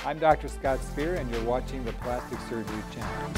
I'm Dr. Scott Spear, and you're watching the Plastic Surgery Channel.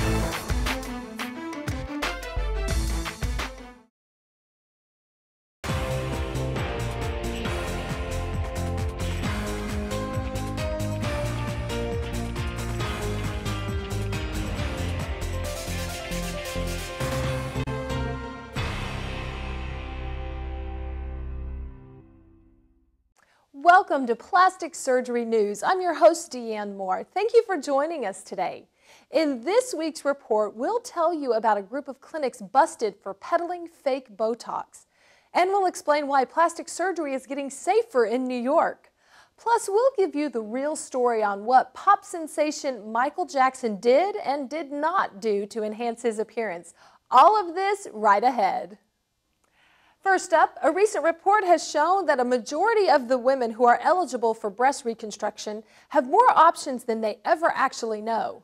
Welcome to Plastic Surgery News. I'm your host, Deanne Moore. Thank you for joining us today. In this week's report, we'll tell you about a group of clinics busted for peddling fake Botox. And we'll explain why plastic surgery is getting safer in New York. Plus, we'll give you the real story on what pop sensation Michael Jackson did and did not do to enhance his appearance. All of this right ahead. First up, a recent report has shown that a majority of the women who are eligible for breast reconstruction have more options than they ever actually know.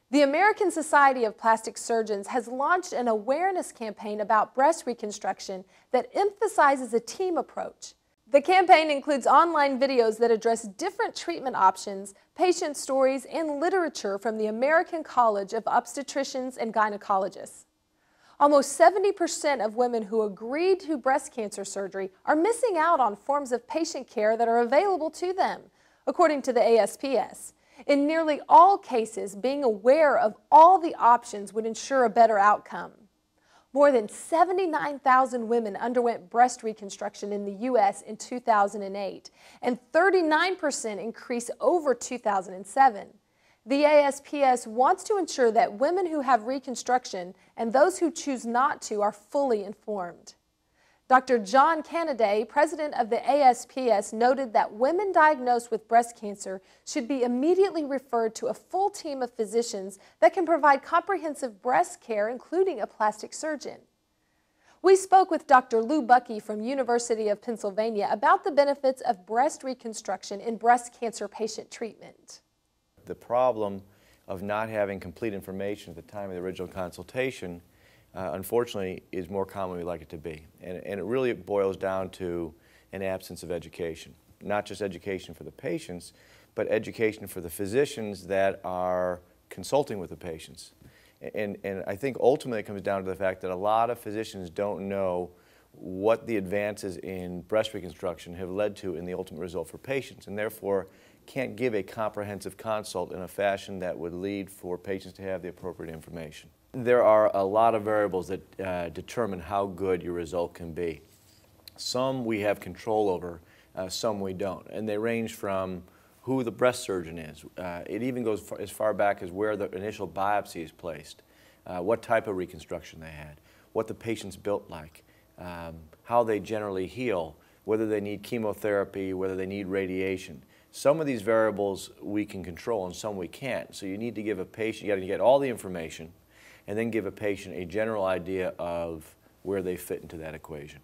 The American Society of Plastic Surgeons has launched an awareness campaign about breast reconstruction that emphasizes a team approach. The campaign includes online videos that address different treatment options, patient stories, and literature from the American College of Obstetricians and Gynecologists. Almost 70% of women who agreed to breast cancer surgery are missing out on forms of patient care that are available to them, according to the ASPS. In nearly all cases, being aware of all the options would ensure a better outcome. More than 79,000 women underwent breast reconstruction in the U.S. in 2008, and 39% increase over 2007. The ASPS wants to ensure that women who have reconstruction and those who choose not to are fully informed. Dr. John Canaday, president of the ASPS, noted that women diagnosed with breast cancer should be immediately referred to a full team of physicians that can provide comprehensive breast care, including a plastic surgeon. We spoke with Dr. Lou Bucky from University of Pennsylvania about the benefits of breast reconstruction in breast cancer patient treatment. The problem of not having complete information at the time of the original consultation, unfortunately, is more common than we'd like it to be. And it really boils down to an absence of education. Not just education for the patients, but education for the physicians that are consulting with the patients. And I think ultimately it comes down to the fact that a lot of physicians don't know what the advances in breast reconstruction have led to in the ultimate result for patients, and therefore can't give a comprehensive consult in a fashion that would lead for patients to have the appropriate information. There are a lot of variables that determine how good your result can be. Some we have control over, some we don't, and they range from who the breast surgeon is. It even goes as far back as where the initial biopsy is placed, what type of reconstruction they had, what the patient's built like, how they generally heal, whether they need chemotherapy, whether they need radiation. Some of these variables we can control and some we can't. So you need to give a patient, you got to get all the information and then give a patient a general idea of where they fit into that equation.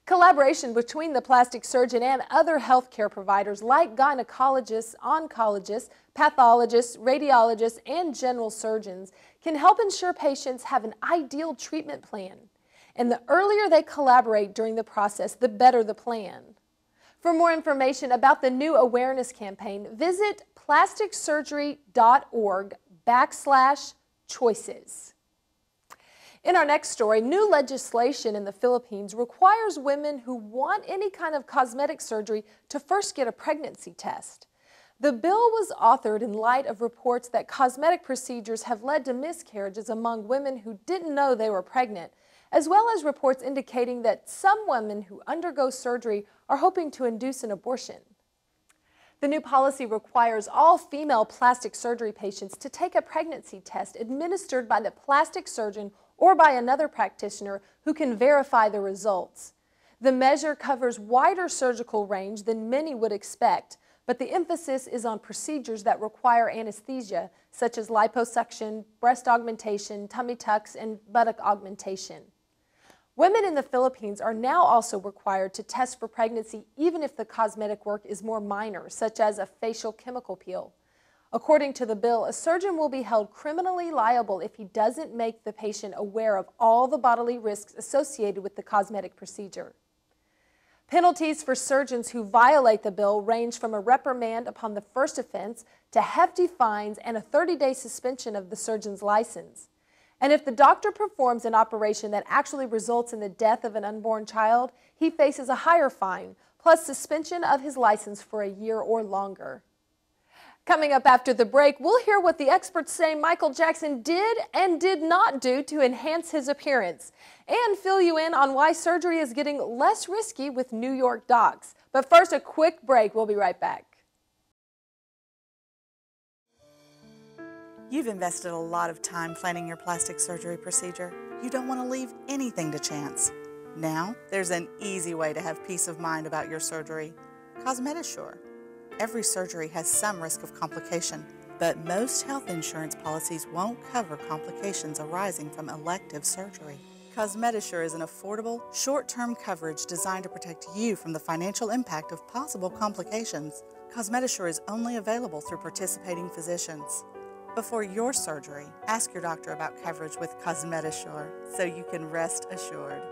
Collaboration between the plastic surgeon and other healthcare providers like gynecologists, oncologists, pathologists, radiologists, and general surgeons can help ensure patients have an ideal treatment plan. And the earlier they collaborate during the process, the better the plan. For more information about the new awareness campaign, visit plasticsurgery.org/choices. In our next story, new legislation in the Philippines requires women who want any kind of cosmetic surgery to first get a pregnancy test. The bill was authored in light of reports that cosmetic procedures have led to miscarriages among women who didn't know they were pregnant, as well as reports indicating that some women who undergo surgery are hoping to induce an abortion. The new policy requires all female plastic surgery patients to take a pregnancy test administered by the plastic surgeon or by another practitioner who can verify the results. The measure covers wider surgical range than many would expect, but the emphasis is on procedures that require anesthesia, such as liposuction, breast augmentation, tummy tucks, and buttock augmentation. Women in the Philippines are now also required to test for pregnancy even if the cosmetic work is more minor, such as a facial chemical peel. According to the bill, a surgeon will be held criminally liable if he doesn't make the patient aware of all the bodily risks associated with the cosmetic procedure. Penalties for surgeons who violate the bill range from a reprimand upon the first offense to hefty fines and a 30-day suspension of the surgeon's license. And if the doctor performs an operation that actually results in the death of an unborn child, he faces a higher fine, plus suspension of his license for a year or longer. Coming up after the break, we'll hear what the experts say Michael Jackson did and did not do to enhance his appearance, and fill you in on why surgery is getting less risky with New York docs. But first, a quick break. We'll be right back. You've invested a lot of time planning your plastic surgery procedure. You don't want to leave anything to chance. Now, there's an easy way to have peace of mind about your surgery. CosmetiSure. Every surgery has some risk of complication, but most health insurance policies won't cover complications arising from elective surgery. CosmetiSure is an affordable, short-term coverage designed to protect you from the financial impact of possible complications. CosmetiSure is only available through participating physicians. Before your surgery, ask your doctor about coverage with CosmetiSure so you can rest assured.